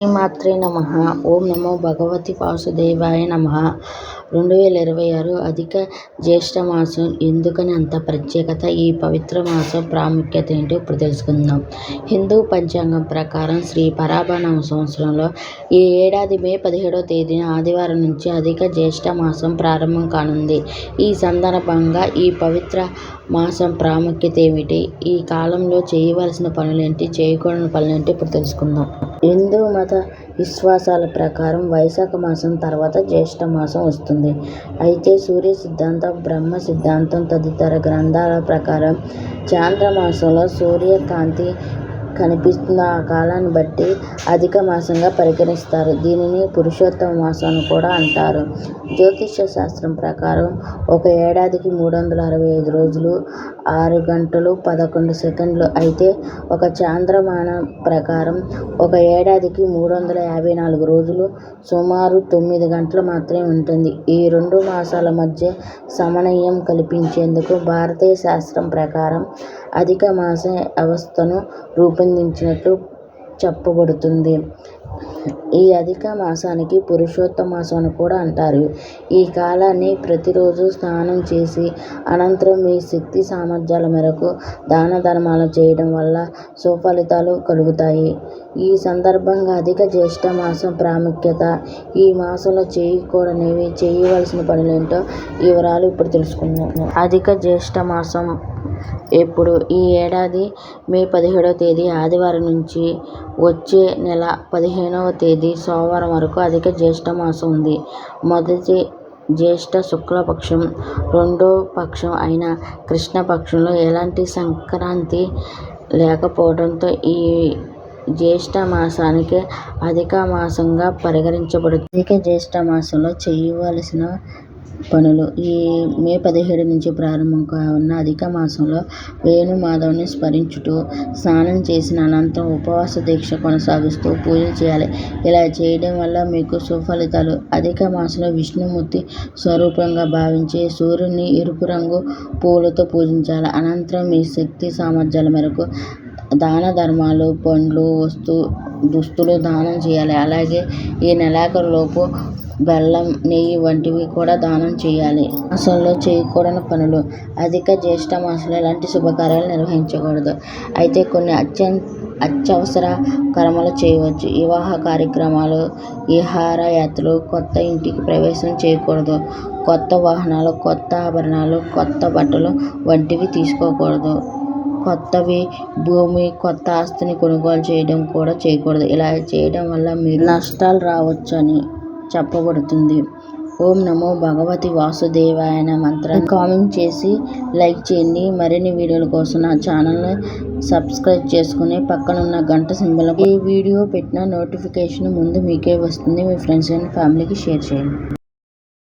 శ్రీమాత్రే నమః. ఓం నమో భగవతే వాసుదేవాయ నమః. 2026 అధిక జ్యేష్ఠ మాసం ఎందుకని అంత ప్రత్యేకత? ఈ పవిత్ర మాసం ప్రాముఖ్యత ఏంటో ఇప్పుడు తెలుసుకుందాం. హిందూ పంచాంగం ప్రకారం శ్రీ పరాభవ సంవత్సరంలో ఈ ఏడాది మే 17వ తేదీన ఆదివారం నుంచి అధిక జ్యేష్ఠ మాసం ప్రారంభం కానుంది. ఈ సందర్భంగా ఈ పవిత్ర మాసం ప్రాముఖ్యత ఏమిటి? ఈ కాలంలో చేయవలసిన పనులేంటి, చేయకూడని పనులేంటి ఇప్పుడు తెలుసుకుందాం. హిందూ మత విశ్వాసాల ప్రకారం వైశాఖ మాసం తర్వాత జ్యేష్ఠ మాసం వస్తుంది. అయితే సూర్య సిద్ధాంతం, బ్రహ్మ సిద్ధాంతం తదితర గ్రంథాల ప్రకారం చాంద్రమాసంలో సూర్యకాంతి కనిపిస్తున్న ఆ కాలాన్ని బట్టి అధిక మాసంగా పరిగణిస్తారు. దీనిని పురుషోత్తమ మాసం అని కూడా అంటారు. జ్యోతిష శాస్త్రం ప్రకారం ఒక ఏడాదికి 365 రోజులు 6 గంటలు 11 సెకండ్లు అయితే ఒక చాంద్రమాన ప్రకారం ఒక ఏడాదికి 354 రోజులు సుమారు 9 గంటలు మాత్రమే ఉంటుంది. ఈ 2 మాసాల మధ్య సమన్వయం కల్పించేందుకు భారతీయ శాస్త్రం ప్రకారం అధిక మాస వ్యవస్థను రూపొందించినట్లు చెప్పబడుతుంది. ఈ అధిక మాసానికి పురుషోత్తమ మాసం అని కూడా అంటారు. ఈ కాలాన్ని ప్రతిరోజు స్నానం చేసి అనంతరం మీ శక్తి సామర్థ్యాల మేరకు దాన ధర్మాలు చేయడం వల్ల సుఫలితాలు కలుగుతాయి. ఈ సందర్భంగా అధిక జ్యేష్ఠ మాసం ప్రాముఖ్యత, ఈ మాసంలో చేయకూడనివి, చేయవలసిన పనులేంటో వివరాలు ఇప్పుడు తెలుసుకుందాం. అధిక జ్యేష్ఠ మాసం ఎప్పుడు? ఈ ఏడాది మే 17వ తేదీ ఆదివారం నుంచి వచ్చే నెల 15వ తేదీ సోమవారం వరకు అధిక జ్యేష్ఠ మాసం ఉంది. మొదటి జ్యేష్ఠ శుక్లపక్షం, రెండో పక్షం అయిన కృష్ణపక్షంలో ఎలాంటి సంక్రాంతి లేకపోవడంతో ఈ జ్యేష్ఠ మాసానికి అధిక మాసంగా పరిగణించబడుతుంది. అధిక జ్యేష్ఠ మాసంలో చేయవలసిన పనులు. ఈ మే 17 నుంచి ప్రారంభం కానున్న అధిక మాసంలో వేణుమాధవుని స్మరించుతూ, స్నానం చేసిన అనంతరం ఉపవాస దీక్ష కొనసాగిస్తూ పూజలు చేయాలి. ఇలా చేయడం వల్ల మీకు సుఫలితాలు. అధిక మాసంలో విష్ణుమూర్తి స్వరూపంగా భావించే సూర్యుని ఎరుపు రంగు పూలతో పూజించాలి. అనంతరం మీ శక్తి సామర్థ్యాల మేరకు దాన ధర్మాలు, పండ్లు, దుస్తులు దానం చేయాలి. అలాగే ఈ నెలాఖరులోపు బెల్లం, నెయ్యి వంటివి కూడా దానం చేయాలి. మాసంలో చేయకూడని పనులు. అధిక జ్యేష్ఠ మాసంలో ఎలాంటి శుభకార్యాలు నిర్వహించకూడదు. అయితే కొన్ని అత్యవసర కర్మలు చేయవచ్చు. వివాహ కార్యక్రమాలు, విహారయాత్రలు, కొత్త ఇంటికి ప్రవేశం చేయకూడదు. కొత్త వాహనాలు, కొత్త ఆభరణాలు, కొత్త బట్టలు వంటివి తీసుకోకూడదు. కొత్తవి భూమి, కొత్త ఆస్తిని కొనుగోలు చేయడం కూడా చేయకూడదు. ఇలా చేయడం వల్ల మీరు నష్టాలు రావచ్చని చెప్పబడుతుంది. ఓం నమో భగవతే వాసుదేవాయ మంత్రాన్ని కామెంట్ చేసి లైక్ చేయండి. మరిన్ని వీడియోల కోసం నా ఛానల్ని సబ్స్క్రైబ్ చేసుకుని పక్కనున్న గంట సింబల్ ఈ వీడియో పెట్టిన నోటిఫికేషన్ ముందు మీకే వస్తుంది. మీ ఫ్రెండ్స్ అండ్ ఫ్యామిలీకి షేర్ చేయండి.